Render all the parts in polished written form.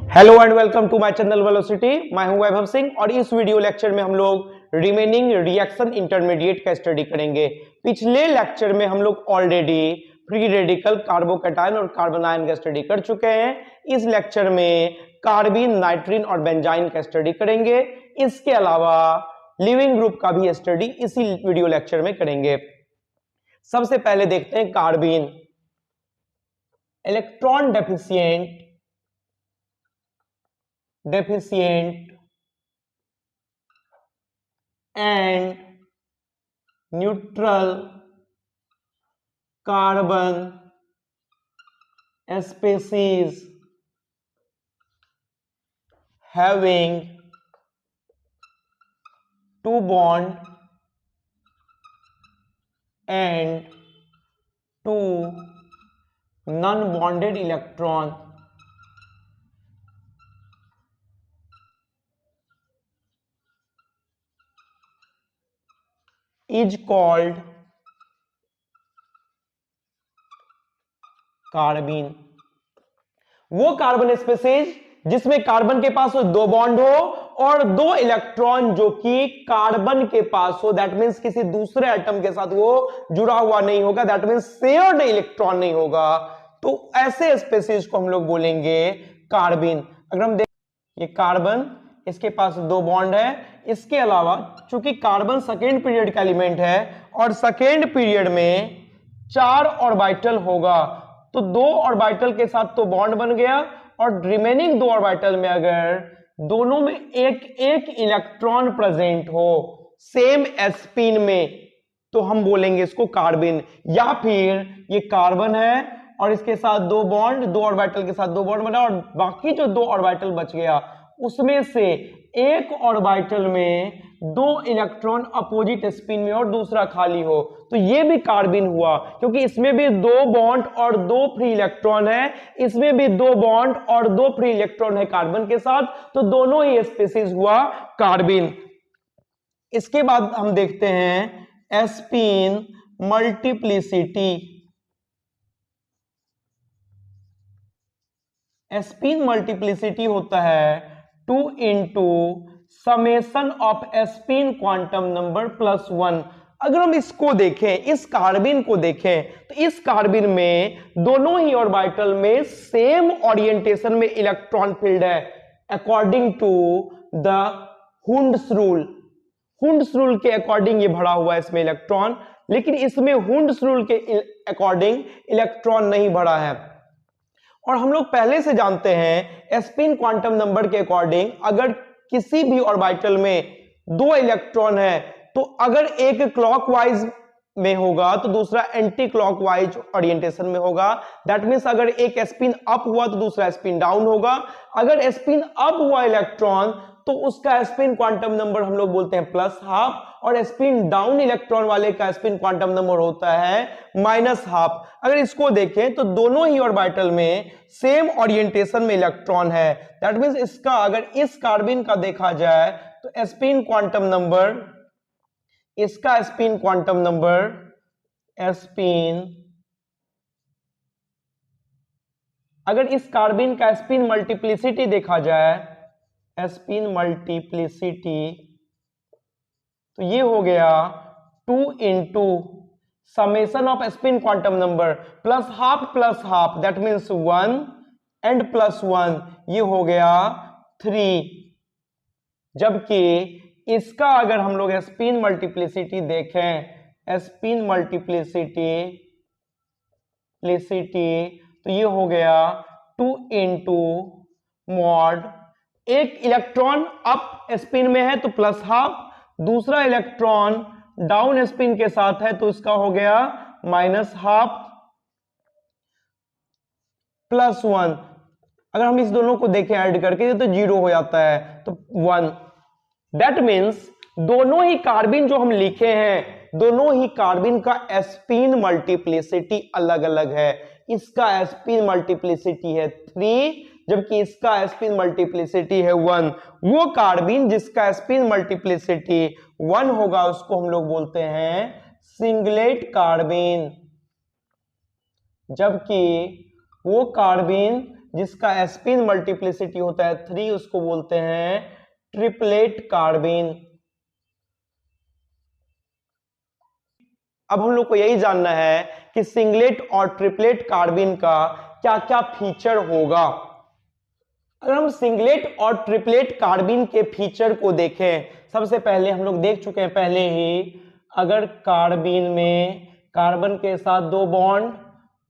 Hello and welcome to my channel velocity. मैं हूं वैभव सिंह और इस वीडियो लेक्चर में हम लोग रिमेनिंग रिएक्शन इंटरमीडिएट का स्टडी करेंगे। पिछले लेक्चर में हम लोग ऑलरेडी फ्री रेडिकल कार्बोकैटायन और कार्बन आयन का स्टडी कर चुके हैं। इस लेक्चर में कार्बीन, नाइट्रीन और बेंजाइन का स्टडी करेंगे। इसके अलावा लिविंग ग्रुप का भी स्टडी इसी वीडियो लेक्चर में करेंगे। सबसे पहले देखते हैं carbene. Electron deficient and neutral carbon species having two bond and two non-bonded electron is called carbene. वो कार्बन स्पीशीज जिसमें कार्बन के पास दो बॉन्ड हो और दो इलेक्ट्रॉन जो कि कार्बन के पास हो, दैट मींस किसी दूसरे एटम के साथ वो जुड़ा हुआ नहीं होगा, दैट मींस शेयर्ड इलेक्ट्रॉन नहीं होगा, तो ऐसे स्पीशीज को हम लोग बोलेंगे कार्बीन। अगर हम देख, ये कार्बन, इसके पास दो बॉन्ड है। इसके अलावा चूंकि कार्बन सेकेंड पीरियड का एलिमेंट है और सेकेंड पीरियड में 4 ऑर्बिटल होगा, तो 2 ऑर्बिटल के साथ तो बॉन्ड बन गया और रिमेनिंग 2 ऑर्बिटल में अगर दोनों में एक एक इलेक्ट्रॉन प्रेजेंट हो सेम स्पिन में, तो हम बोलेंगे इसको कार्बीन। या फिर ये कार्बन है और इसके साथ दो बॉन्ड, 2 ऑर्बिटल के साथ दो बॉन्ड बना और बाकी जो 2 ऑर्बिटल बच गया उसमें से एक ऑर्बिटल में 2 इलेक्ट्रॉन अपोजिट स्पिन में और दूसरा खाली हो, तो ये भी कार्बीन हुआ, क्योंकि इसमें भी 2 बॉन्ड और 2 फ्री इलेक्ट्रॉन है, इसमें भी 2 बॉन्ड और 2 फ्री इलेक्ट्रॉन है कार्बन के साथ, तो दोनों ही स्पीशीज हुआ कार्बीन। इसके बाद हम देखते हैं स्पिन मल्टीप्लिसिटी। स्पिन मल्टीप्लिसिटी होता है 2 into summation off spin quantum number plus 1। अगर हम इसको देखें, इस कार्बीन को देखें, तो इस कार्बीन में दोनों ही ऑर्बिटल में सेम ओरिएंटेशन में इलेक्ट्रॉन फील्ड है according to the Hund's rule. Hund's rule के अकॉर्डिंग ये भरा हुआ है इसमें इलेक्ट्रॉन, लेकिन इसमें हुंड्स रूल के अकॉर्डिंग इलेक्ट्रॉन नहीं भरा है। और हम लोग पहले से जानते हैं स्पिन क्वांटम नंबर के अकॉर्डिंग अगर किसी भी ऑर्बिटल में 2 इलेक्ट्रॉन है, तो अगर एक क्लॉकवाइज में होगा तो दूसरा एंटी क्लॉकवाइज ओरिएंटेशन में होगा। दैट मींस अगर एक स्पिन अप हुआ तो दूसरा स्पिन डाउन होगा। अगर स्पिन अप हुआ इलेक्ट्रॉन तो उसका स्पिन क्वांटम नंबर हम लोग बोलते हैं प्लस हाफ, और स्पिन डाउन इलेक्ट्रॉन वाले का स्पिन क्वांटम नंबर होता है माइनस हाफ। अगर इसको देखें तो दोनों ही ऑर्बिटल में सेम ओरिएंटेशन में इलेक्ट्रॉन है, दैट मींस इसका अगर इस कार्बीन का देखा जाए तो स्पिन क्वांटम नंबर, इसका स्पिन क्वांटम नंबर स्पिन, अगर इस कार्बीन का स्पिन मल्टीप्लिसिटी देखा जाए, स्पिन मल्टीप्लिसिटी, तो ये हो गया 2 into summation off spin quantum number plus half, that means 1 and plus 1, ये हो गया 3। जबकि इसका अगर हम लोग स्पिन मल्टीप्लिसिटी देखें, स्पिन मल्टीप्लिसिटी तो ये हो गया 2 इंटू मॉड, एक इलेक्ट्रॉन अप स्पिन में है तो प्लस हाफ, दूसरा इलेक्ट्रॉन डाउन स्पिन के साथ है तो इसका हो गया माइनस हाफ प्लस 1। अगर हम इस दोनों को देखें ऐड करके तो 0 हो जाता है, तो 1। दैट मीन्स दोनों ही कार्बीन जो हम लिखे हैं, दोनों ही कार्बीन का स्पिन मल्टीप्लिसिटी अलग अलग है। इसका स्पिन मल्टीप्लिसिटी है 3, जबकि इसका स्पिन मल्टीप्लिसिटी है 1। वो कार्बीन जिसका स्पिन मल्टीप्लिसिटी 1 होगा उसको हम लोग बोलते हैं सिंगलेट कार्बीन, जबकि वो कार्बीन जिसका स्पिन मल्टीप्लिसिटी होता है 3, उसको बोलते हैं ट्रिपलेट कार्बेन। अब हम लोग को यही जानना है कि सिंगलेट और ट्रिपलेट कार्बेन का क्या क्या फीचर होगा। अगर हम सिंगलेट और ट्रिपलेट कार्बेन के फीचर को देखें, सबसे पहले हम लोग देख चुके हैं पहले ही, अगर कार्बेन में कार्बन के साथ 2 बॉन्ड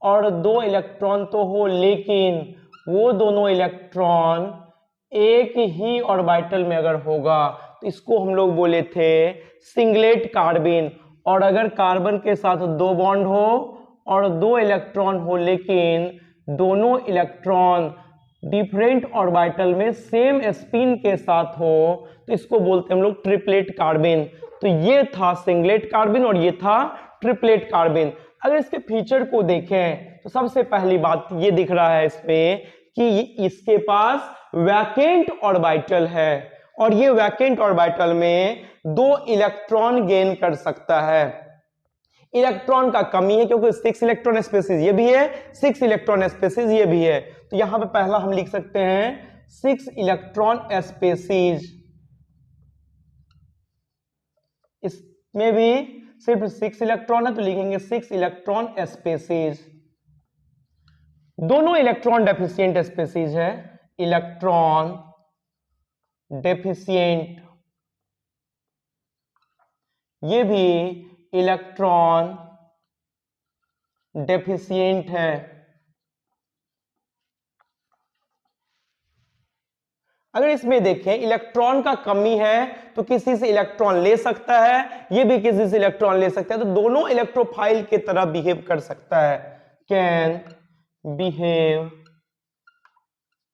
और 2 इलेक्ट्रॉन तो हो, लेकिन वो दोनों इलेक्ट्रॉन एक ही ऑर्बिटल में अगर होगा तो इसको हम लोग बोले थे सिंगलेट कार्बेन। और अगर कार्बन के साथ 2 बॉन्ड हो और 2 इलेक्ट्रॉन हो, लेकिन दोनों इलेक्ट्रॉन डिफरेंट ऑर्बिटल में सेम स्पिन के साथ हो, तो इसको बोलते हैं हम लोग ट्रिपलेट कार्बेन। तो ये था सिंगलेट कार्बेन और ये था ट्रिपलेट कार्बेन। अगर इसके फीचर को देखें तो सबसे पहली बात ये दिख रहा है इसमें कि इसके पास वैकेंट ऑर्बिटल है और ये वैकेंट ऑर्बिटल में 2 इलेक्ट्रॉन गेन कर सकता है। इलेक्ट्रॉन का कमी है क्योंकि 6 इलेक्ट्रॉन स्पेसीज ये भी है, 6 इलेक्ट्रॉन स्पेसीज ये भी है। तो यहां पे पहला हम लिख सकते हैं 6 इलेक्ट्रॉन स्पेसीज। इसमें भी सिर्फ 6 इलेक्ट्रॉन है तो लिखेंगे 6 इलेक्ट्रॉन स्पेसीज। दोनों इलेक्ट्रॉन डेफिशिएंट स्पेसीज है, इलेक्ट्रॉन डेफिशिएंट, ये भी इलेक्ट्रॉन डेफिशिएंट है। अगर इसमें देखें इलेक्ट्रॉन का कमी है तो किसी से इलेक्ट्रॉन ले सकता है, ये भी किसी से इलेक्ट्रॉन ले सकता है, तो दोनों इलेक्ट्रोफाइल की तरह बिहेव कर सकता है। Can behave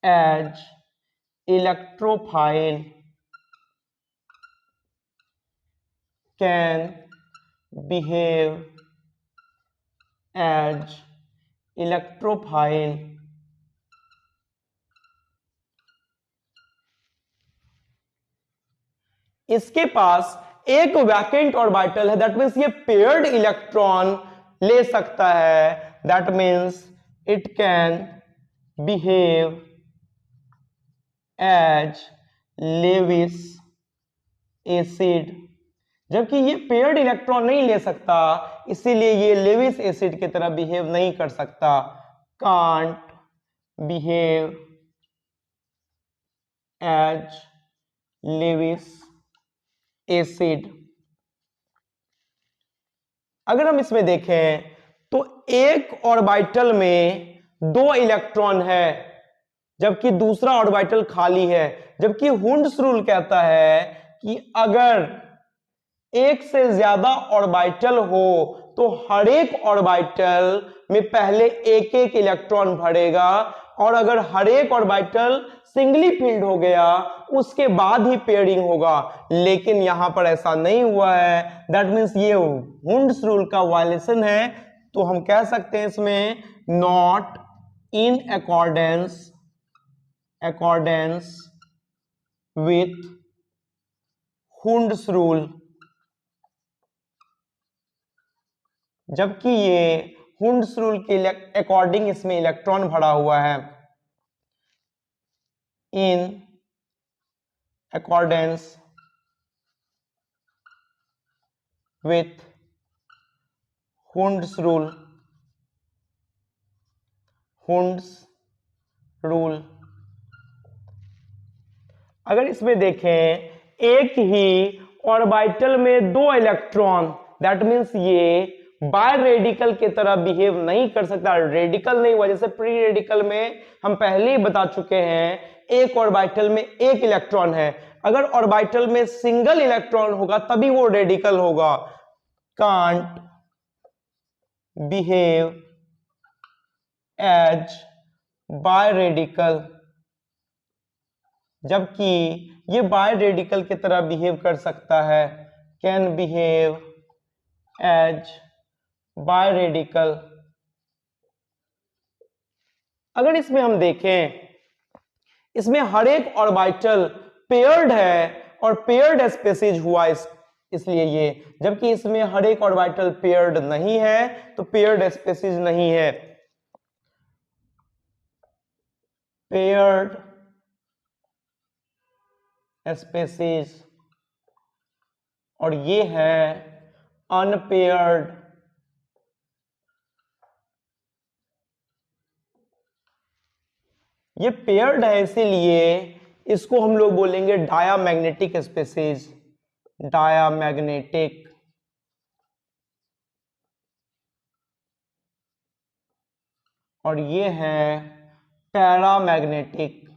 as electrophile, can behave as electrophile. इसके पास एक वैकेंट ऑर्बिटल है, दैट मीन्स ये पेयर्ड इलेक्ट्रॉन ले सकता है, that means it can behave as Lewis acid. जबकि ये पेयर्ड इलेक्ट्रॉन नहीं ले सकता, इसीलिए ये लेविस एसिड की तरह बिहेव नहीं कर सकता। Can't behave as Lewis acid. अगर हम इसमें देखें तो एक ऑर्बिटल में 2 इलेक्ट्रॉन है जबकि दूसरा ऑर्बिटल खाली है, जबकि हुंड्स रूल कहता है कि अगर एक से ज्यादा ऑर्बिटल हो तो हर एक ऑर्बिटल में पहले एक एक इलेक्ट्रॉन भरेगा, और अगर हर एक ऑर्बिटल सिंगली फील्ड हो गया उसके बाद ही पेयरिंग होगा। लेकिन यहां पर ऐसा नहीं हुआ है, दैट मीन्स ये हुंड्स रूल का वायलेशन है। तो हम कह सकते हैं इसमें not in accordance with Hund's rule. जबकि ये हुंड्स रूल के अकॉर्डिंग इसमें इलेक्ट्रॉन भरा हुआ है। In accordance with Hund's rule, अगर इसमें देखें एक ही ऑर्बिटल में 2 इलेक्ट्रॉन, दैट मीन्स ये बाय रेडिकल की तरह बिहेव नहीं कर सकता, रेडिकल नहीं हुआ। जैसे प्री रेडिकल में हम पहले ही बता चुके हैं एक ऑर्बिटल में एक इलेक्ट्रॉन है, अगर ऑर्बिटल में सिंगल इलेक्ट्रॉन होगा तभी वो रेडिकल होगा। Can't behave as biradical, जबकि ये बाय रेडिकल की तरह बिहेव कर सकता है। Can behave as biradical. अगर इसमें हम देखें इसमें हर एक ऑर्बिटल पेयर्ड है और पेयर्ड स्पेसीज हुआ इसलिए ये, जबकि इसमें हर एक ऑर्बिटल पेयर्ड नहीं है तो पेयर्ड स्पेसीज नहीं है। पेयर्ड स्पेसीज और ये है अनपेयर्ड। ये पेयर्ड है इसीलिए इसको हम लोग बोलेंगे डायामैग्नेटिक स्पेसीज, डायामैग्नेटिक। और ये है पैरामैग्नेटिक।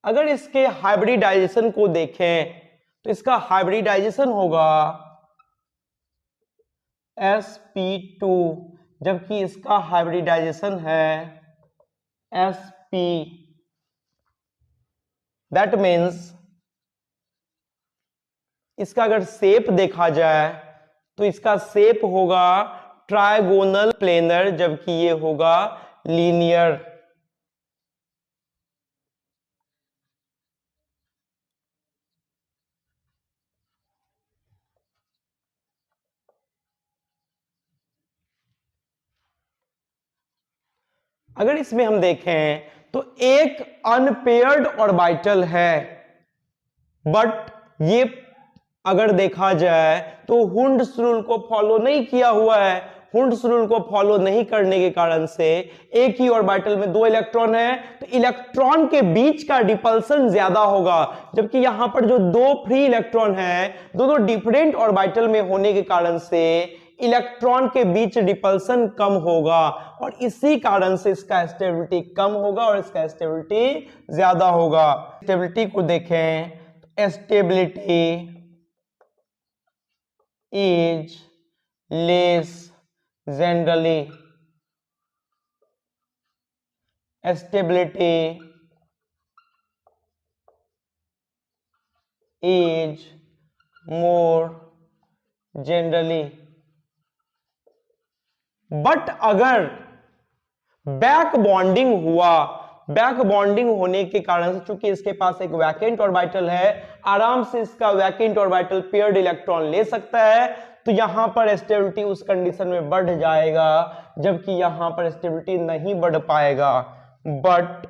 अगर इसके हाइब्रिडाइजेशन को देखें तो इसका हाइब्रिडाइजेशन होगा sp2, जबकि इसका हाइब्रिडाइजेशन है sp। दैट मीन्स इसका अगर शेप देखा जाए तो इसका शेप होगा ट्रायगोनल प्लेनर, जबकि ये होगा लीनियर। अगर इसमें हम देखें तो एक अनपेयर्ड ऑर्बिटल है, बट ये अगर देखा जाए तो हुंड्स रूल को फॉलो नहीं किया हुआ है। हुंड्स रूल को फॉलो नहीं करने के कारण से एक ही ऑर्बिटल में 2 इलेक्ट्रॉन है तो इलेक्ट्रॉन के बीच का रिपल्सन ज्यादा होगा, जबकि यहां पर जो 2 फ्री इलेक्ट्रॉन है दोनों डिफरेंट ऑर्बिटल में होने के कारण से इलेक्ट्रॉन के बीच रिपल्सन कम होगा और इसी कारण से इसका स्टेबिलिटी कम होगा और इसका स्टेबिलिटी ज्यादा होगा। स्टेबिलिटी को देखें, stability is less generally, stability is more generally. But अगर बैक बॉन्डिंग हुआ, बैक बॉन्डिंग होने के कारण से चूंकि इसके पास एक वैकेंट ऑर्बिटल है, आराम से इसका वैकेंट ऑर्बिटल पेयर्ड इलेक्ट्रॉन ले सकता है, तो यहां पर स्टेबिलिटी उस कंडीशन में बढ़ जाएगा, जबकि यहां पर स्टेबिलिटी नहीं बढ़ पाएगा। But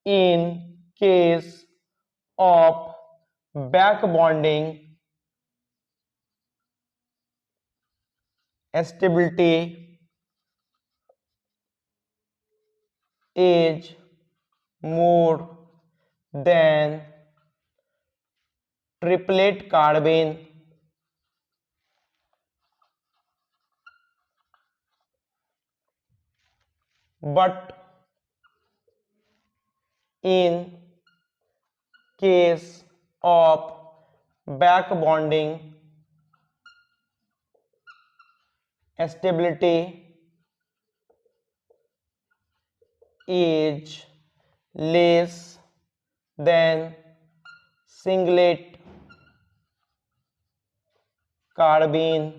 in case of back bonding stability is more than triplet carbene, but in case of back bonding stability is less than singlet carbene.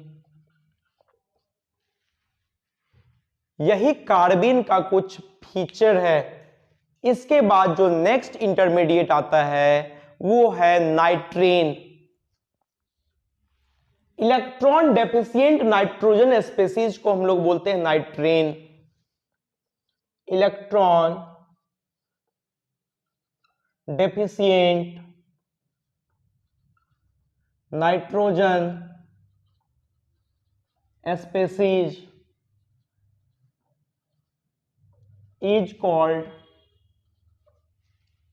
यही कार्बीन का कुछ फीचर है। इसके बाद जो नेक्स्ट इंटरमीडिएट आता है वो है नाइट्रीन। इलेक्ट्रॉन डेफिशिएंट नाइट्रोजन स्पेसीज को हम लोग बोलते हैं नाइट्रीन। Electron deficient nitrogen species is called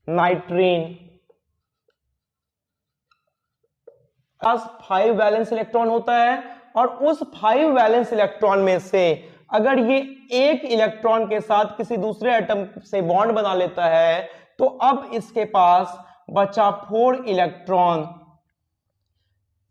नाइट्रीन। Pass 5 valence electron होता है और उस 5 वैलेंस इलेक्ट्रॉन में से अगर ये एक इलेक्ट्रॉन के साथ किसी दूसरे एटम से बॉन्ड बना लेता है तो अब इसके पास बचा 4 इलेक्ट्रॉन।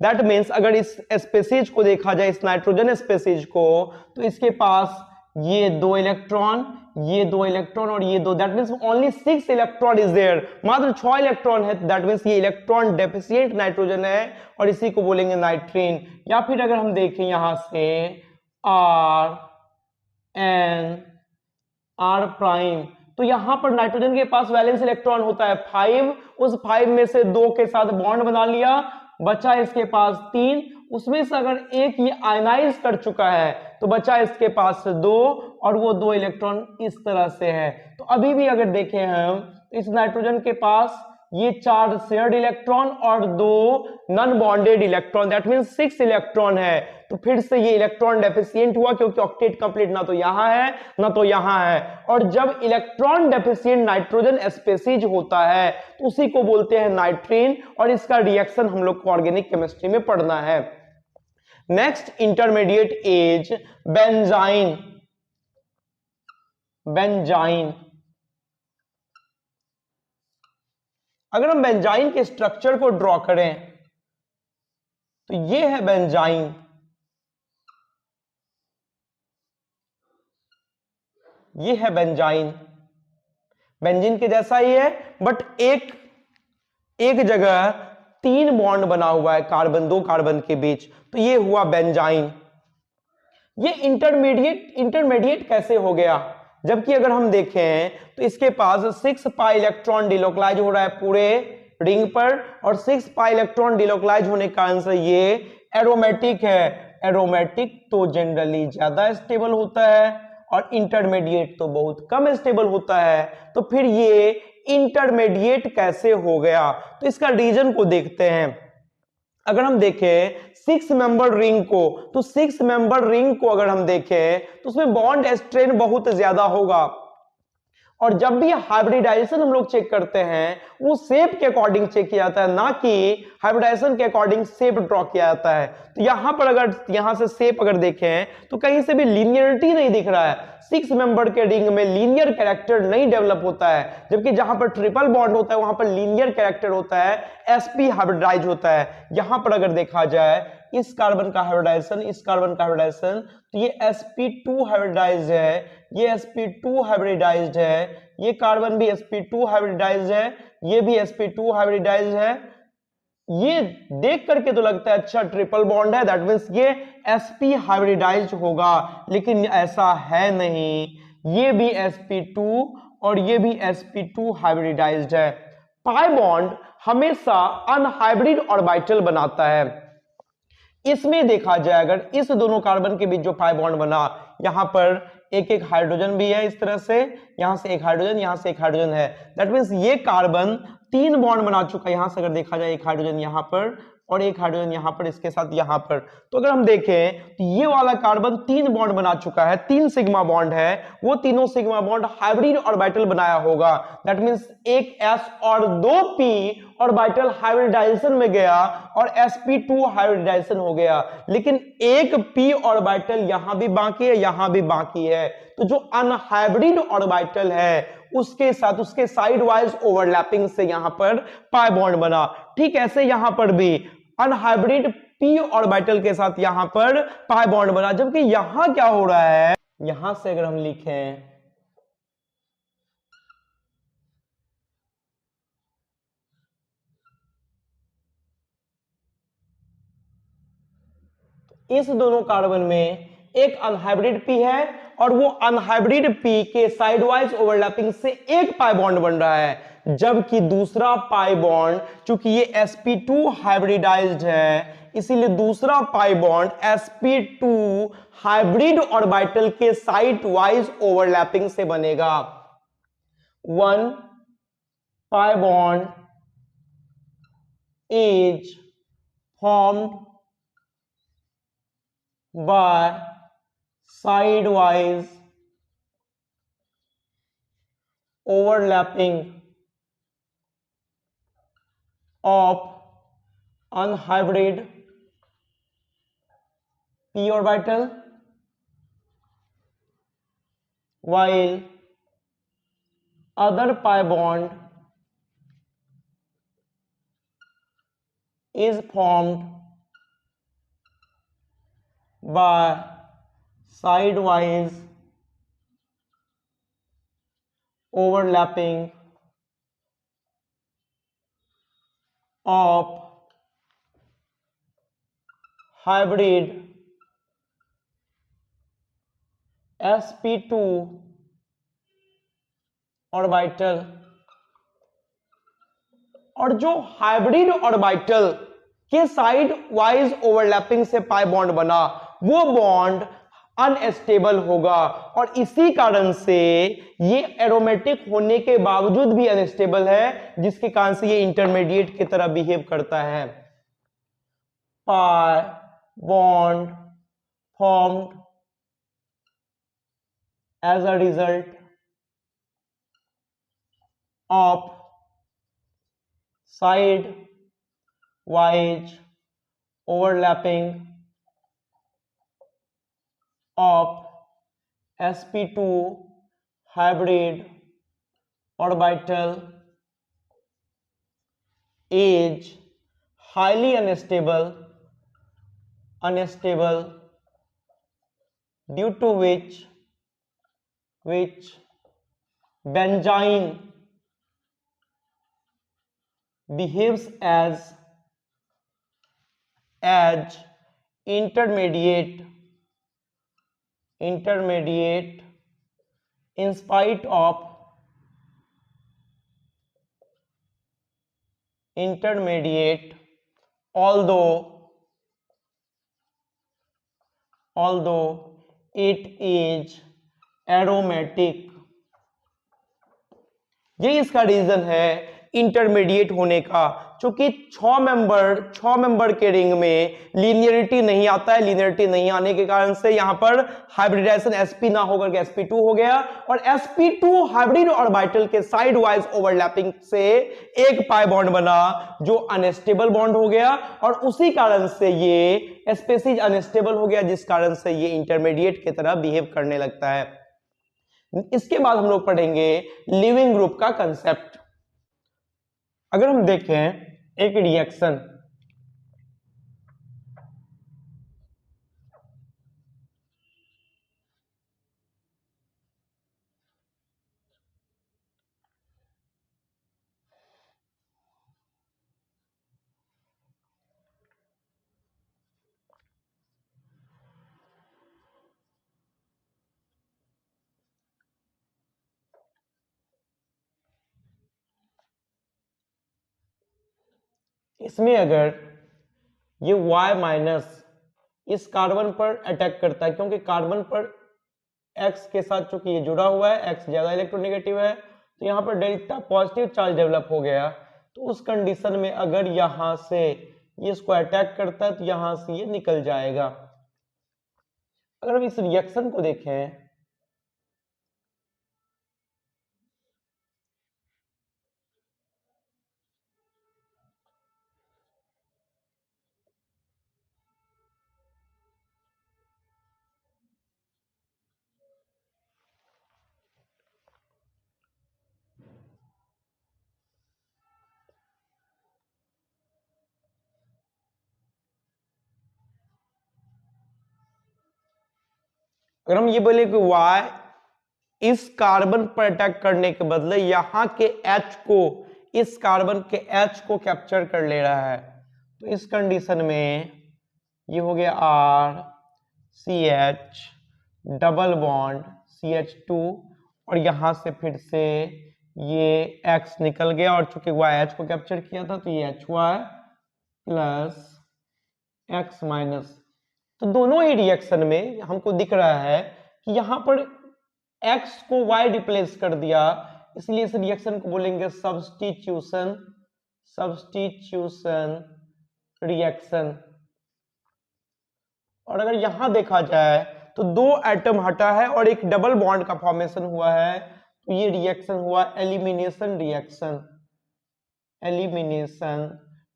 दैट मीन्स अगर इस स्पेसीज को देखा जाए, इस नाइट्रोजन स्पेसीज को, तो इसके पास ये 2 इलेक्ट्रॉन, ये 2 इलेक्ट्रॉन और ये 2, that means only 6 electron is there. मात्र 6 इलेक्ट्रॉन है, दैट मीन्स ये इलेक्ट्रॉन डेफिशिएंट नाइट्रोजन है और इसी को बोलेंगे नाइट्रीन। या फिर अगर हम देखें यहां से R N R प्राइम, तो यहां पर नाइट्रोजन के पास वैलेंस इलेक्ट्रॉन होता है 5, उस 5 में से 2 के साथ बॉन्ड बना लिया बचा इसके पास 3, उसमें से अगर एक ये आयनाइज कर चुका है तो बचा इसके पास 2, और वो 2 इलेक्ट्रॉन इस तरह से है। तो अभी भी अगर देखें हम तो इस नाइट्रोजन के पास ये 4 शेयर्ड इलेक्ट्रॉन और 2 non bonded electron, that means 6 electron है। तो फिर से ये इलेक्ट्रॉन डेफिशिएंट हुआ क्योंकि ऑक्टेट कंप्लीट ना तो यहां है ना तो यहां है। और जब इलेक्ट्रॉन डेफिशिएंट नाइट्रोजन स्पीशीज होता है तो उसी को बोलते हैं नाइट्रीन, और इसका रिएक्शन हम लोग को ऑर्गेनिक केमिस्ट्री में पढ़ना है। Next intermediate as benzyne. Benzyne, अगर हम बेंजाइन के स्ट्रक्चर को ड्रॉ करें तो ये है बेंजाइन, ये है बेंजाइन। बेंजीन के जैसा ही है बट एक जगह 3 बॉन्ड बना हुआ है कार्बन, 2 कार्बन के बीच, तो ये हुआ बेंजाइन। ये इंटरमीडिएट कैसे हो गया? जबकि अगर हम देखें तो इसके पास 6 पाई इलेक्ट्रॉन डिलोकलाइज हो रहा है पूरे रिंग पर, और 6 पाई इलेक्ट्रॉन डिलोकलाइज होने का आंसर ये एरोमेटिक है। एरोमेटिक तो जनरली ज्यादा स्टेबल होता है और इंटरमीडिएट तो बहुत कम स्टेबल होता है। तो फिर ये इंटरमीडिएट कैसे हो गया? तो इसका रीजन को देखते हैं। अगर हम देखें 6 मेंबर रिंग को, तो 6 मेंबर रिंग को अगर हम देखें तो उसमें बॉन्ड स्ट्रेन बहुत ज्यादा होगा, और जब भी हाइब्रिडाइजेशन हम लोग चेक करते हैं वो शेप के अकॉर्डिंग चेक किया जाता है, ना कि हाइब्रिडाइजेशन के अकॉर्डिंग शेप ड्रॉ किया जाता है। तो यहां पर अगर यहां से शेप अगर देखें तो कहीं से भी लीनियरिटी नहीं दिख रहा है। 6 मेंबर के रिंग में लीनियर कैरेक्टर नहीं डेवलप होता है, जबकि जहां पर ट्रिपल बॉन्ड होता है वहां पर लीनियर कैरेक्टर होता है, sp हाइब्रिडाइज होता है। यहां पर अगर देखा जाए इस कार्बन का हाइब्रिडाइजेशन, इस कार्बन का हाइब्रिडाइजेशन, तो ये sp2 हाइब्रिडाइज्ड है, ये sp2 हाइब्रिडाइज्ड है, ये कार्बन भी sp2 हाइब्रिडाइज्ड है, ये भी sp2 हाइब्रिडाइज्ड है। ये देख करके तो लगता है अच्छा ट्रिपल बॉन्ड है, दैट मींस ये sp हाइब्रिडाइज्ड होगा, लेकिन ऐसा है नहीं। ये भी sp2 और ये भी sp2 हाइब्रिडाइज्ड है। पाई बॉन्ड हमेशा अनहाइब्रिड ऑर्बिटल बनाता है। इसमें देखा जाए अगर इस दोनों कार्बन के बीच जो पाई बॉन्ड बना, यहां पर एक एक हाइड्रोजन भी है इस तरह से, यहां से एक हाइड्रोजन, यहां से एक हाइड्रोजन है, दैट मींस ये कार्बन 3 बॉन्ड बना चुका है। यहां से अगर देखा जाए एक हाइड्रोजन यहां पर और एक हाइड्रोजन यहां पर इसके साथ यहां पर, तो अगर हम देखें तो ये वाला कार्बन 3 बॉन्ड बना चुका है, 3 सिग्मा बॉन्ड है, वो तीनों सिग्मा बॉन्ड हाइब्रिड ऑर्बिटल बनाया होगा, दैट मींस एक s और 2 p ऑर्बिटल हाइब्रिडाइजेशन में गया और sp2 हाइब्रिडाइजेशन हो गया, लेकिन एक p ऑर्बिटल यहां भी बाकी है, यहां भी बाकी है। तो जो अनहाइब्रिड ऑर्बिटल है उसके साथ उसके साइड वाइज ओवरलैपिंग से यहां पर पाई बॉन्ड बना। ठीक ऐसे यहां पर भी अनहाइब्रिड p ऑर्बिटल के साथ यहां पर पाई बॉन्ड बना, जबकि यहां क्या हो रहा है, यहां से अगर हम लिखें इस दोनों कार्बन में एक अनहाइब्रिड p है और वो अनहाइब्रिड p के साइड वाइज ओवरलैपिंग से एक पाई बॉन्ड बन रहा है, जबकि दूसरा पाई बॉन्ड, चूंकि ये sp2 हाइब्रिडाइज्ड है इसीलिए दूसरा pi bond sp2 hybrid orbital के साइड वाइज ओवरलैपिंग से बनेगा। 1 pi bond is formed by sidewise overlapping of unhybrid p orbital, while other pi bond is formed by sidewise overlapping of hybrid sp2 orbital. और जो hybrid orbital के side wise overlapping से pi bond बना, वो bond unstable होगा और इसी कारण से ये एरोमेटिक होने के बावजूद भी अनस्टेबल है, जिसके कारण से ये इंटरमीडिएट की तरह बिहेव करता है। Pi bond formed as a result of side wise overlapping of sp2 hybrid orbital is highly unstable due to which benzene behaves as intermediate in spite of intermediate although it is aromatic. ये इसका reason है intermediate होने का, क्योंकि 6 member के ring में linearity नहीं आता है। लीनियरिटी नहीं आने के कारण से यहां पर हाइब्रिडाइजेशन sp ना होकर के sp2 हो गया और sp2 हाइब्रिड ऑर्बिटल के साइड वाइज ओवरलैपिंग से एक पाई बॉन्ड बना जो अनस्टेबल बॉन्ड हो गया और उसी कारण से ये स्पेसीज अनस्टेबल हो गया, जिस कारण से ये इंटरमीडिएट की तरह बिहेव करने लगता है। इसके बाद हम लोग पढ़ेंगे लिविंग ग्रुप का कंसेप्ट। अगर हम देखें एक रिएक्शन, इसमें अगर ये Y माइनस इस कार्बन पर अटैक करता है, क्योंकि कार्बन पर X के साथ चूंकि ये जुड़ा हुआ है, X ज्यादा इलेक्ट्रोनेगेटिव है, तो यहाँ पर डेल्टा पॉजिटिव चार्ज डेवलप हो गया। तो उस कंडीशन में अगर यहां से ये इसको अटैक करता है तो यहां से ये निकल जाएगा। अगर हम इस रिएक्शन को देखें, अगर हम ये बोले कि Y इस कार्बन पर अटैक करने के बदले यहां के H को, इस कार्बन के H को कैप्चर कर ले रहा है, तो इस कंडीशन में ये हो गया RCH डबल बॉन्ड CH2 और यहां से फिर से ये X निकल गया और चूंकि YH को कैप्चर किया था तो ये HY प्लस X माइनस। तो दोनों ही रिएक्शन में हमको दिख रहा है कि यहां पर X को Y रिप्लेस कर दिया, इसलिए इस रिएक्शन को बोलेंगे सब्स्टिट्यूशन रिएक्शन। और अगर यहां देखा जाए तो 2 एटम हटा है और एक डबल बॉन्ड का फॉर्मेशन हुआ है, तो ये रिएक्शन हुआ एलिमिनेशन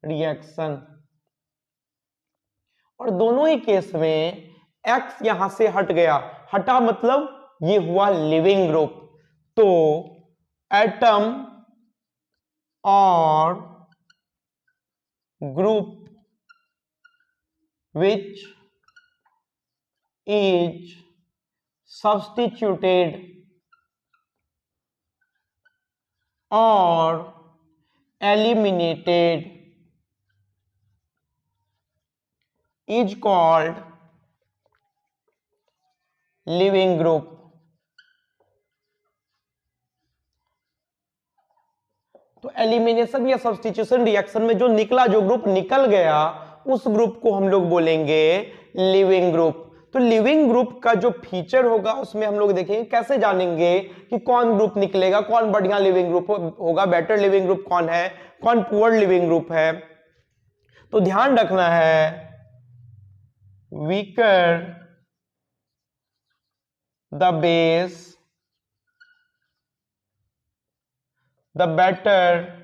रिएक्शन। और दोनों ही केस में X यहां से हट गया, हटा मतलब ये हुआ लिविंग ग्रुप। तो एटम और group which is substituted or eliminated is called living group। तो एलिमिनेशन या सब्स्टिट्यूशन रिएक्शन में जो ग्रुप निकल गया उस ग्रुप को हम लोग बोलेंगे लिविंग ग्रुप। तो लिविंग ग्रुप का जो फीचर होगा उसमें हम लोग देखेंगे कैसे जानेंगे कि कौन ग्रुप निकलेगा, कौन बढ़िया लिविंग ग्रुप होगा, बेटर लिविंग ग्रुप कौन है, कौन पुअर लिविंग ग्रुप है। तो ध्यान रखना है, weaker the base the better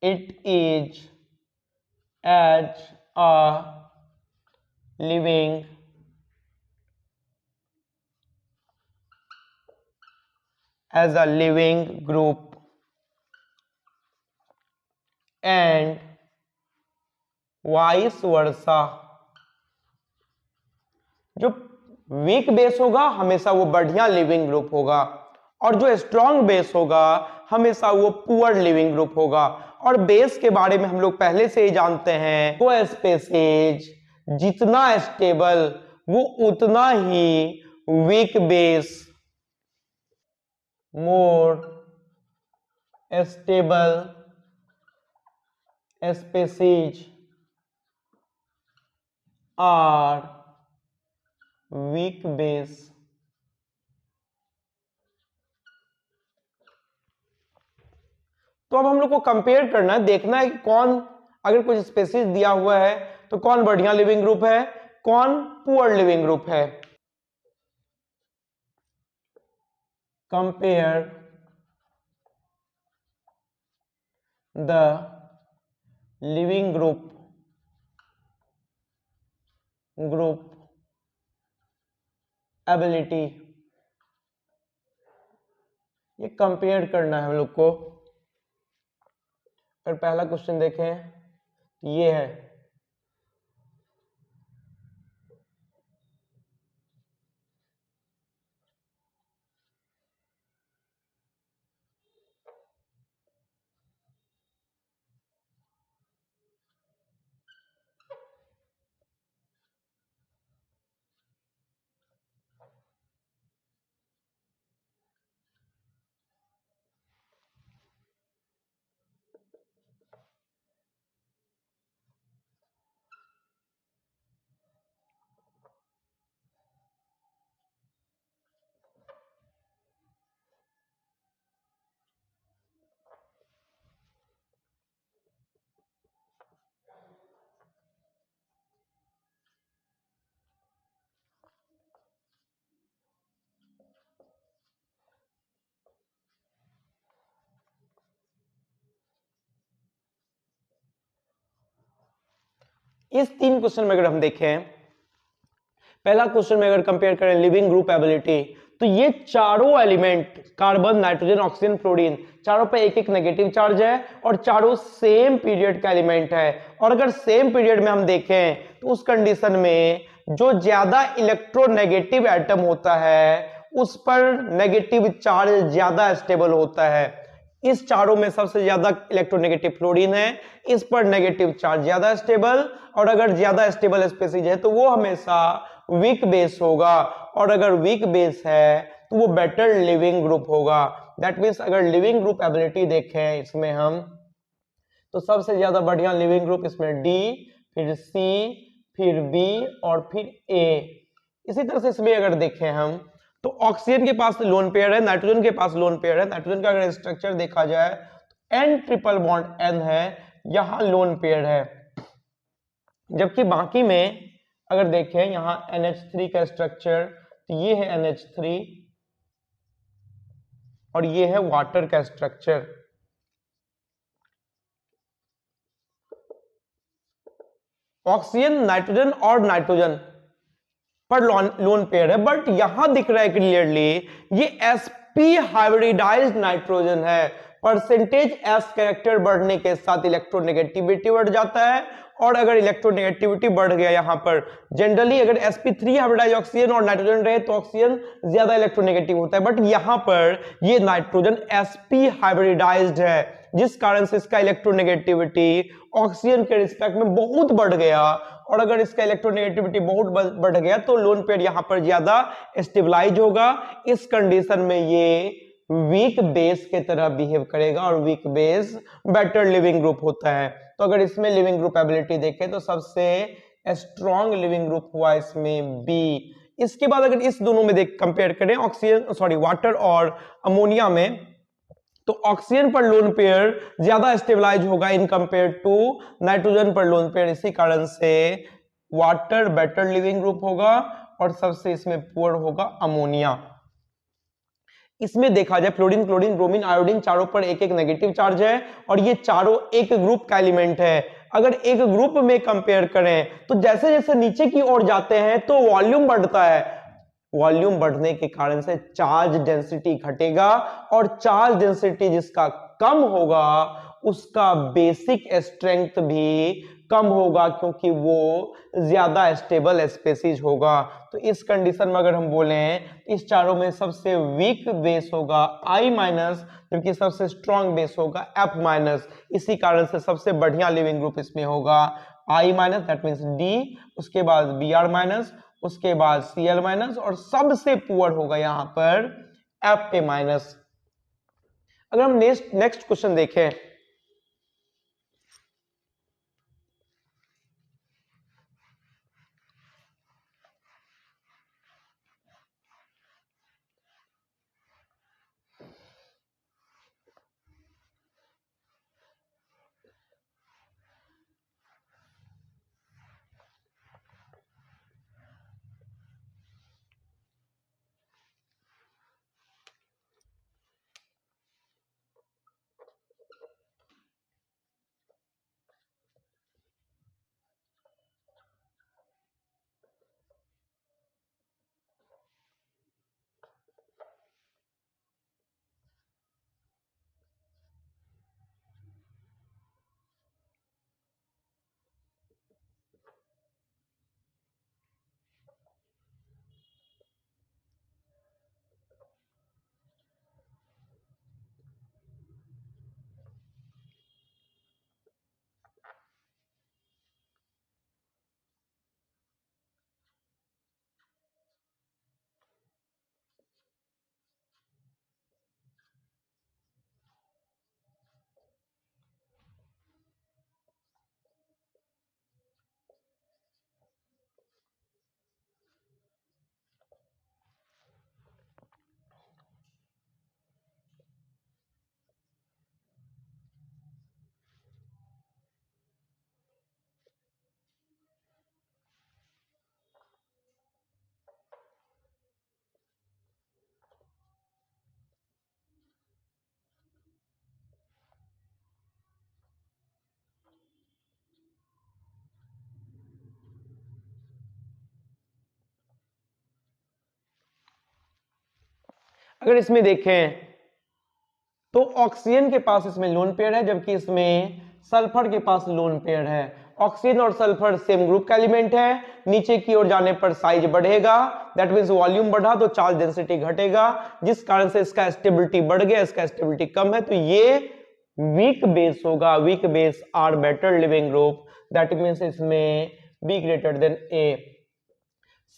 it is as a living group and vice versa। जो वीक बेस होगा हमेशा वो बढ़िया लिविंग ग्रुप होगा और जो स्ट्रॉन्ग बेस होगा हमेशा वो पुअर लिविंग ग्रुप होगा। और बेस के बारे में हम लोग पहले से ही जानते हैं, वो स्पेसीज जितना स्टेबल वो उतना ही weak base, more stable species are weak base. तो अब हम लोग को कंपेयर करना है, देखना है कि कौन, अगर कुछ स्पेसीज दिया हुआ है तो कौन बढ़िया लिविंग ग्रुप है, कौन पुअर लिविंग ग्रुप है। Compare the leaving group ability, ये कंपेयर करना है हम लोग को। अगर पहला क्वेश्चन देखें तो ये है, इस 3 क्वेश्चन में अगर हम देखें, पहला क्वेश्चन में अगर कंपेयर करें लिविंग ग्रुप एबिलिटी, तो ये चारों element carbon, nitrogen, oxygen, fluorine, चारों पे एक एक नेगेटिव चार्ज है और चारों सेम पीरियड का एलिमेंट है। और अगर सेम पीरियड में हम देखें तो उस कंडीशन में जो ज्यादा इलेक्ट्रोनेगेटिव एटम होता है उस पर नेगेटिव चार्ज ज्यादा स्टेबल होता है। इस चारों में सबसे ज्यादा इलेक्ट्रोनेगेटिव फ्लोरीन है, इस पर नेगेटिव चार्ज ज्यादा स्टेबल, और अगर ज्यादा स्टेबल स्पेसीज है तो वो हमेशा वीक बेस होगा, और अगर वीक बेस है तो वो बेटर लिविंग ग्रुप होगा। दैट मीन्स अगर लिविंग ग्रुप एबिलिटी देखें इसमें हम, तो सबसे ज्यादा बढ़िया लिविंग ग्रुप इसमें डी, फिर सी, फिर बी और फिर ए। इसी तरह से इसमें अगर देखें हम तो ऑक्सीजन के पास लोन पेयर है, नाइट्रोजन के पास लोन पेयर है। नाइट्रोजन का अगर स्ट्रक्चर देखा जाए तो एन ट्रिपल बॉन्ड एन है, यहां लोन पेयर है। जबकि बाकी में अगर देखें यहां NH3 का स्ट्रक्चर, तो ये है NH3 और ये है वाटर का स्ट्रक्चर। ऑक्सीजन, नाइट्रोजन और नाइट्रोजन पर लोन पेयर है, बट यहां दिख रहा है क्लियरली ये sp हाइब्रिडाइज्ड नाइट्रोजन है। परसेंटेज s कैरेक्टर बढ़ने के साथ इलेक्ट्रोनेगेटिविटी बढ़ जाता है, और अगर इलेक्ट्रोनेगेटिविटी बढ़ गया यहाँ पर, जनरली अगर sp3 हाइब्रिडाइज ऑक्सीजन और नाइट्रोजन रहे तो ऑक्सीजन ज्यादा इलेक्ट्रोनेगेटिव होता है, बट यहाँ पर ये नाइट्रोजन sp हाइब्रिडाइज्ड है, जिस कारण से इसका इलेक्ट्रोनेगेटिविटी ऑक्सीजन के रिस्पेक्ट में बहुत बढ़ गया, और अगर इसका इलेक्ट्रोनेगेटिविटी बहुत बढ़ गया तो लोन पेयर यहाँ पर ज्यादा स्टेबलाइज होगा। इस कंडीशन में ये वीक बेस के तरह बिहेव करेगा और weak base better living group होता है। तो अगर इसमें लिविंग ग्रुप एबिलिटी देखें तो सबसे स्ट्रॉन्ग लिविंग ग्रुप हुआ इसमें बी। इसके बाद अगर इस दोनों में देख कंपेयर करें ऑक्सीजन सॉरी वाटर और अमोनिया में, तो ऑक्सीजन पर लोन पेयर ज्यादा स्टेबलाइज होगा इन कंपेयर टू नाइट्रोजन पर लोन पेयर। इसी कारण से वाटर बेटर लिविंग ग्रुप होगा और सबसे इसमें पुअर होगा अमोनिया। इसमें देखा जाए फ्लोरीन क्लोरीन ब्रोमीन आयोडीन चारों पर एक एक नेगेटिव चार्ज है और ये चारों एक ग्रुप का एलिमेंट है। अगर एक ग्रुप में कंपेयर करें तो जैसे जैसे नीचे की ओर जाते हैं तो वॉल्यूम बढ़ता है, वॉल्यूम बढ़ने के कारण से चार्ज डेंसिटी घटेगा और चार्ज डेंसिटी जिसका कम होगा उसका बेसिक स्ट्रेंथ भी कम होगा क्योंकि वो ज्यादा स्टेबल स्पेसीज होगा। तो इस कंडीशन में अगर हम बोलें इस चारों में सबसे वीक बेस होगा I माइनस, जबकि सबसे स्ट्रॉन्ग बेस होगा F माइनस। इसी कारण से सबसे बढ़िया लिविंग ग्रुप इसमें होगा I minus, that means D, उसके बाद Br माइनस, उसके बाद Cl माइनस और सबसे पुअर होगा यहां पर Fa माइनस। अगर हम नेक्स्ट क्वेश्चन देखें, अगर इसमें देखें तो ऑक्सीजन के पास इसमें लोन पेयर है जबकि इसमें सल्फर के पास लोन पेयर है। ऑक्सीजन और सल्फर सेम ग्रुप का एलिमेंट है, नीचे की ओर जाने पर साइज बढ़ेगा, दैट मींस वॉल्यूम बढ़ा तो चार्ज डेंसिटी घटेगा, जिस कारण से इसका स्टेबिलिटी बढ़ गया, इसका स्टेबिलिटी कम है, तो ये वीक बेस होगा। Weak base are better living group, that means इसमें B greater than A.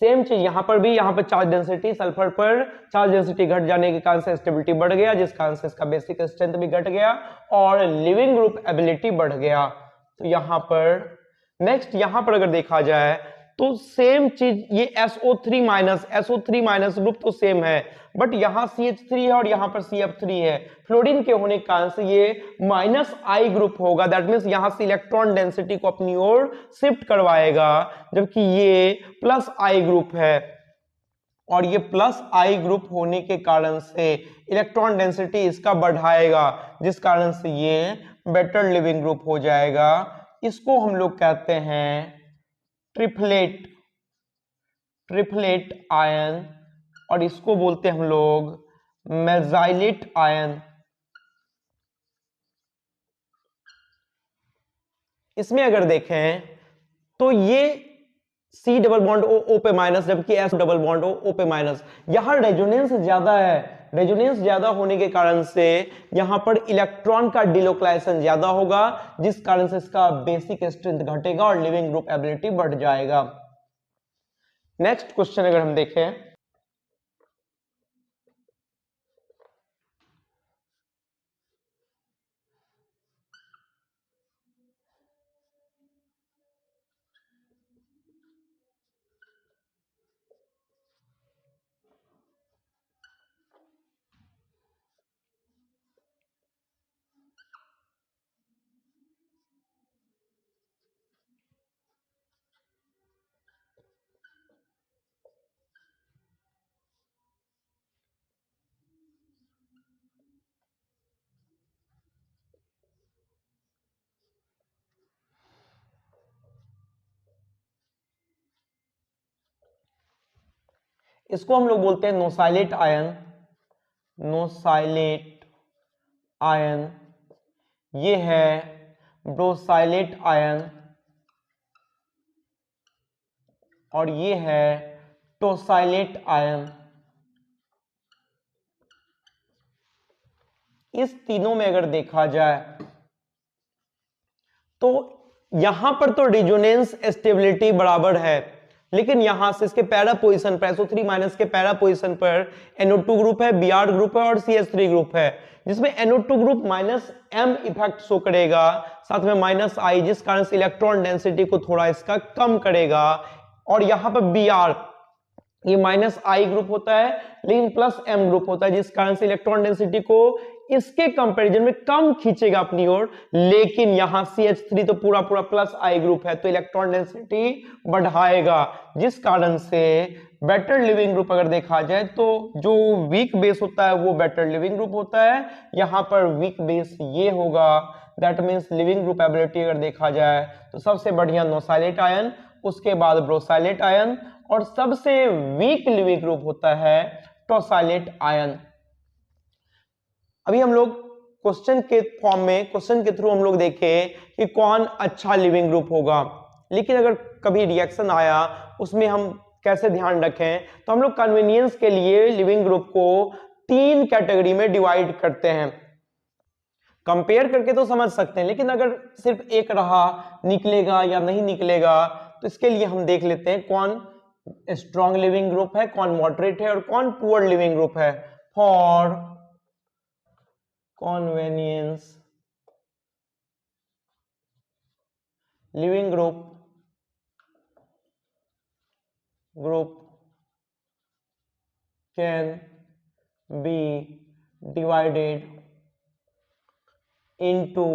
Same चीज यहां पर भी, यहां पर चार्ज डेंसिटी सल्फर पर चार्ज डेंसिटी घट जाने के कारण से स्टेबिलिटी बढ़ गया, जिस कारण से इसका बेसिक स्ट्रेंथ भी घट गया और लिविंग ग्रुप एबिलिटी बढ़ गया। तो यहां पर नेक्स्ट यहां पर अगर देखा जाए तो सेम चीज, ये SO3 माइनस ग्रुप तो सेम है, बट यहां CH3 है और यहां पर CF3 है। फ्लोरीन के होने के कारण से ये -I ग्रुप होगा, दैट मींस यहां से इलेक्ट्रॉन डेंसिटी को अपनी ओर शिफ्ट करवाएगा, जबकि ये +I ग्रुप है और ये +I ग्रुप होने के कारण से इलेक्ट्रॉन डेंसिटी इसका बढ़ाएगा, जिस कारण से ये बेटर लिविंग ग्रुप हो जाएगा। इसको हम लोग कहते हैं ट्रिपलेट आयन और इसको बोलते हैं हम लोग मेजाइलेट आयन। इसमें अगर देखें तो ये C डबल बॉन्ड O पे माइनस, जबकि S डबल बॉन्ड O पे माइनस। यहां रेजोनेंस ज्यादा है, रेजोनेंस ज्यादा होने के कारण से यहां पर इलेक्ट्रॉन का डिलोक्लाइजेशन ज्यादा होगा, जिस कारण से इसका बेसिक स्ट्रेंथ घटेगा और लिविंग ग्रुप एबिलिटी बढ़ जाएगा। नेक्स्ट क्वेश्चन अगर हम देखें इसको हम लोग बोलते हैं नोसाइलेट आयन, नोसाइलेट आयन। ये है ब्रोसाइलेट आयन और ये है टोसाइलेट आयन। इस तीनों में अगर देखा जाए तो यहां पर तो रिजोनेंस स्टेबिलिटी बराबर है, लेकिन यहां से इसके पैरा पोजीशन पर SO3 माइनस के पैरा पोजीशन पर NO2 ग्रुप है, Br ग्रुप है और CH3 ग्रुप है, जिसमें NO2 group -m effect show करेगा, साथ में -I, जिस कारण से इलेक्ट्रॉन डेंसिटी को थोड़ा इसका कम करेगा। और यहां पर Br ये -I ग्रुप होता है लेकिन +m ग्रुप होता है, जिस कारण से इलेक्ट्रॉन डेंसिटी को इसके कंपैरिजन में कम खींचेगा अपनी ओर। लेकिन यहां CH3 तो पूरा पूरा +I ग्रुप है तो इलेक्ट्रॉन डेंसिटी बढ़ाएगा, जिस कारण से बेटर लिविंग ग्रुप अगर देखा जाए तो जो वीक बेस होता है वो बेटर लिविंग ग्रुप होता है। यहां पर वीक बेस ये होगा, that means leaving group ability अगर देखा जाए तो सबसे बढ़िया नोसाइलेट आयन, उसके बाद ब्रोसाइलेट आयन और सबसे वीक लिविंग ग्रुप होता है टोसाइलेट आयन। अभी हम लोग क्वेश्चन के फॉर्म में, क्वेश्चन के थ्रू हम लोग देखें कि कौन अच्छा लिविंग ग्रुप होगा, लेकिन अगर कभी रिएक्शन आया उसमें हम कैसे ध्यान रखें, तो हम लोग कन्वीनियंस के लिए लिविंग ग्रुप को 3 कैटेगरी में डिवाइड करते हैं। कंपेयर करके तो समझ सकते हैं, लेकिन अगर सिर्फ एक रहा निकलेगा या नहीं निकलेगा, तो इसके लिए हम देख लेते हैं कौन स्ट्रॉन्ग लिविंग ग्रुप है, कौन मॉडरेट है और कौन पुअर लिविंग ग्रुप है। For convenience living group can be divided into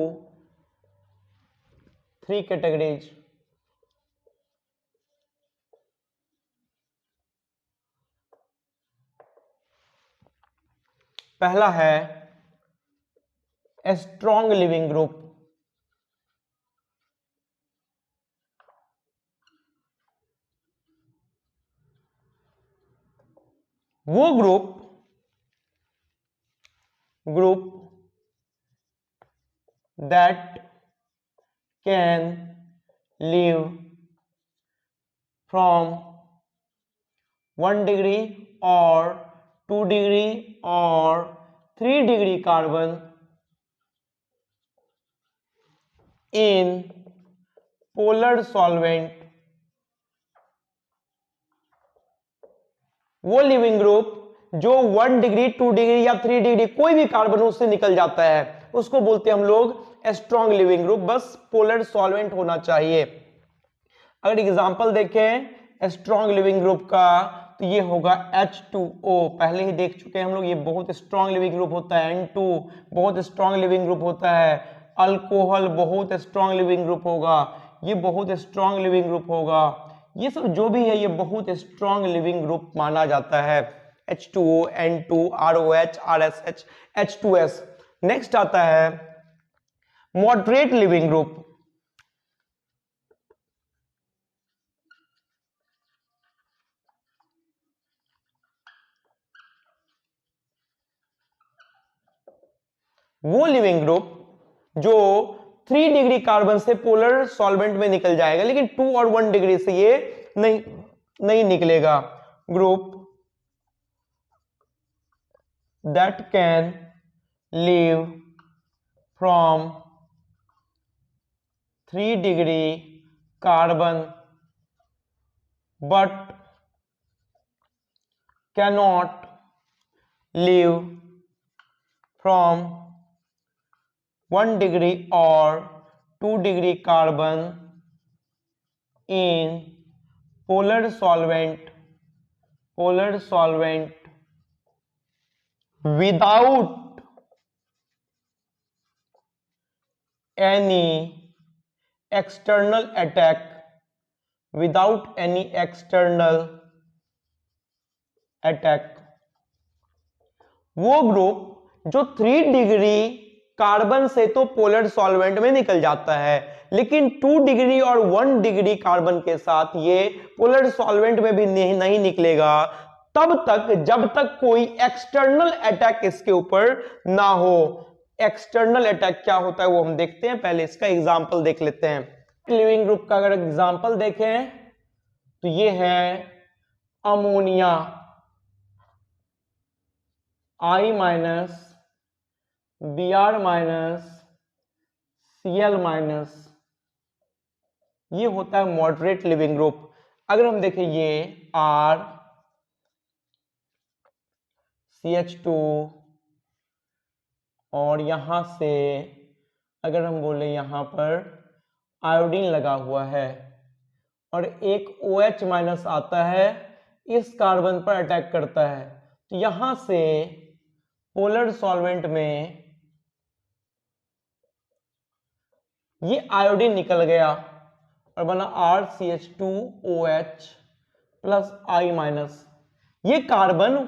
3 categories. पहला है स्ट्रॉन्ग लिविंग ग्रुप, वो group that can live from 1 degree और 2 डिग्री और 3 degree carbon in polar solvent। वो लिविंग ग्रुप जो 1 डिग्री 2 डिग्री या 3 degree कोई भी कार्बन उससे निकल जाता है, उसको बोलते हैं हम लोग स्ट्रॉन्ग लिविंग ग्रुप, बस पोलर सॉल्वेंट होना चाहिए। अगर एग्जांपल देखें स्ट्रॉन्ग लिविंग ग्रुप का तो ये होगा H2O, पहले ही देख चुके हैं हम लोग, ये बहुत स्ट्रॉन्ग लिविंग ग्रुप होता है। N2 बहुत स्ट्रॉन्ग लिविंग ग्रुप होता है। अल्कोहल बहुत स्ट्रॉन्ग लिविंग ग्रुप होगा, ये बहुत स्ट्रॉन्ग लिविंग ग्रुप होगा। ये सब जो भी है ये बहुत स्ट्रॉन्ग लिविंग ग्रुप माना जाता है। H2O, N2, ROH, RSH, H2S। Next आता है मॉडरेट लिविंग ग्रुप। वो लिविंग ग्रुप जो 3 डिग्री कार्बन से पोलर सॉल्वेंट में निकल जाएगा, लेकिन 2 और 1 डिग्री से ये नहीं निकलेगा। Group that can live from 3 degree carbon but cannot live from 1 degree और 2 degree carbon in polar solvent without any external attack, वो ग्रुप जो 3 डिग्री कार्बन से तो पोलर सॉल्वेंट में निकल जाता है, लेकिन 2 डिग्री और 1 डिग्री कार्बन के साथ ये पोलर सॉल्वेंट में भी नहीं निकलेगा, तब तक जब तक कोई एक्सटर्नल अटैक इसके ऊपर ना हो। एक्सटर्नल अटैक क्या होता है वो हम देखते हैं, पहले इसका एग्जांपल देख लेते हैं। लिविंग ग्रुप का अगर एग्जांपल देखें तो ये है ammonia I minus Br minus Cl minus, ये होता है मॉडरेट लिविंग ग्रुप। अगर हम देखें ये R CH2 और यहां से अगर हम बोले यहां पर आयोडीन लगा हुआ है और एक OH माइनस आता है, इस कार्बन पर अटैक करता है, तो यहां से पोलर सॉल्वेंट में ये आयोडीन निकल गया और बना RCH2OH प्लस I माइनस। ये कार्बन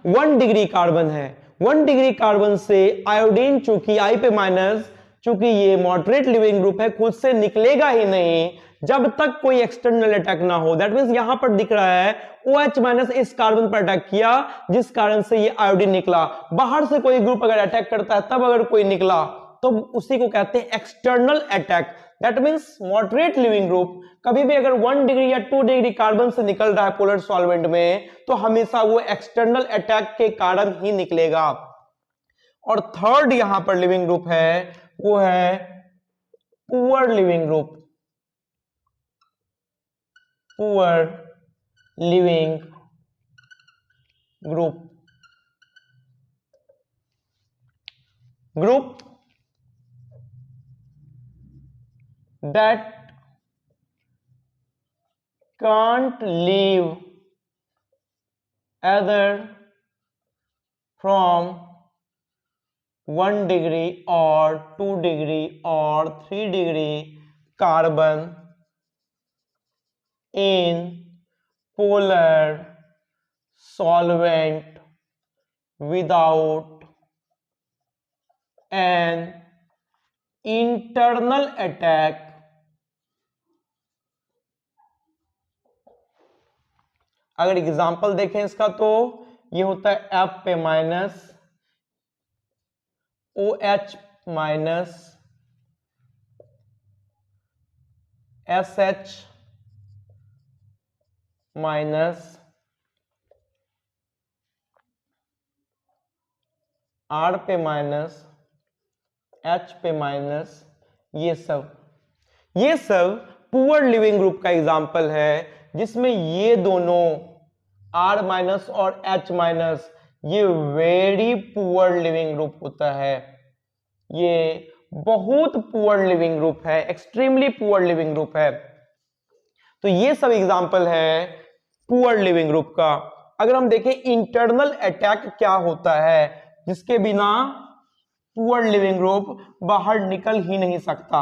1 डिग्री कार्बन है। 1 डिग्री कार्बन से आयोडीन चूंकि I पे माइनस, चूंकि ये मॉडरेट लिविंग ग्रुप है, खुद से निकलेगा ही नहीं जब तक कोई एक्सटर्नल अटैक ना हो। दैट मींस यहां पर दिख रहा है OH माइनस इस कार्बन पर अटैक किया, जिस कारण से ये आयोडीन निकला। बाहर से कोई ग्रुप अगर अटैक करता है तब अगर कोई निकला तो उसी को कहते हैं external attack. That means moderate leaving group कभी भी अगर 1 डिग्री या 2 डिग्री कार्बन से निकल रहा है पोलर सॉल्वेंट में, तो हमेशा वो एक्सटर्नल अटैक के कारण ही निकलेगा। और थर्ड यहां पर लिविंग ग्रुप है वो है poor leaving group. Poor leaving group that can't live either from 1 degree or 2 degree or 3 degree carbon in polar solvent without an internal attack अगर एग्जाम्पल देखें इसका तो ये होता है F पे minus OH minus SH minus R पे minus H पे माइनस, ये सब पुअर लिविंग ग्रुप का एग्जाम्पल है, जिसमें ये दोनों R माइनस और H माइनस ये वेरी पुअर लिविंग ग्रुप होता है। ये बहुत पुअर लिविंग ग्रुप है, एक्सट्रीमली पुअर लिविंग ग्रुप है। तो ये सब एग्जाम्पल है पुअर लिविंग ग्रुप का। अगर हम देखें इंटरनल अटैक क्या होता है, जिसके बिना पुअर लिविंग ग्रुप बाहर निकल ही नहीं सकता।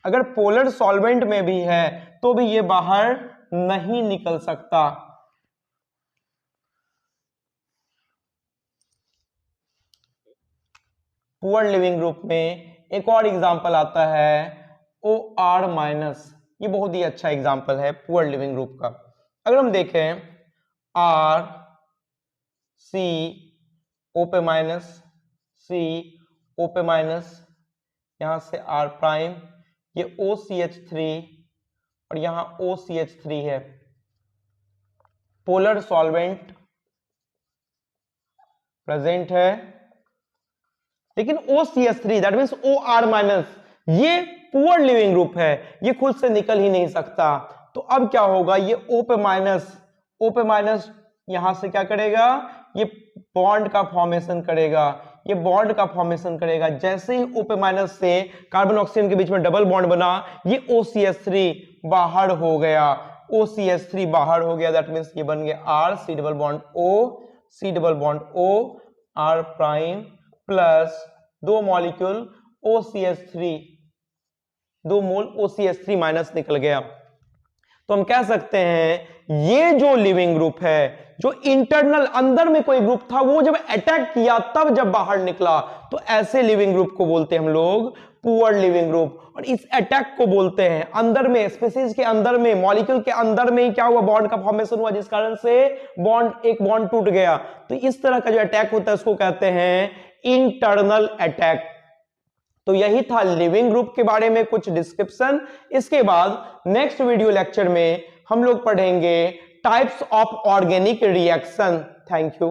अगर पोलर सॉल्वेंट में भी है तो भी ये बाहर नहीं निकल सकता। पुअर लिविंग ग्रुप में एक और एग्जांपल आता है OR माइनस। ये बहुत ही अच्छा एग्जांपल है पुअर लिविंग ग्रुप का। अगर हम देखें R C O पे माइनस C O पे माइनस, यहां से R प्राइम, ये OCH3 और यहां OCH3 है। पोलर सॉल्वेंट प्रेजेंट है, लेकिन OCH3 that means OR minus ये पुअर लिविंग ग्रुप है, ये खुद से निकल ही नहीं सकता। तो अब क्या होगा, ये O पे माइनस यहां से क्या करेगा, ये बॉन्ड का फॉर्मेशन करेगा। जैसे ही O पे माइनस से कार्बन ऑक्सीजन के बीच में डबल बॉन्ड बना, ये OCH3 बाहर हो गया। दैट मींस ये बन गया R C double bond O R prime plus 2 molecule OCH3, 2 मोल OCH3 माइनस निकल गया। तो हम कह सकते हैं ये जो लिविंग ग्रुप है, जो इंटरनल अंदर में कोई ग्रुप था वो जब अटैक किया तब जब बाहर निकला, तो ऐसे लिविंग ग्रुप को बोलते हैं हम लोग पुअर लिविंग ग्रुप। और इस अटैक को बोलते हैं अंदर में, स्पीशीज के अंदर में, मॉलिक्यूल के अंदर में ही क्या हुआ, बॉन्ड का फॉर्मेशन हुआ, जिस कारण से एक बॉन्ड टूट गया। तो इस तरह का जो अटैक होता है उसको कहते हैं इंटरनल अटैक। तो यही था लिविंग ग्रुप के बारे में कुछ डिस्क्रिप्शन। इसके बाद नेक्स्ट वीडियो लेक्चर में हम लोग पढ़ेंगे types of organic reaction. Thank you.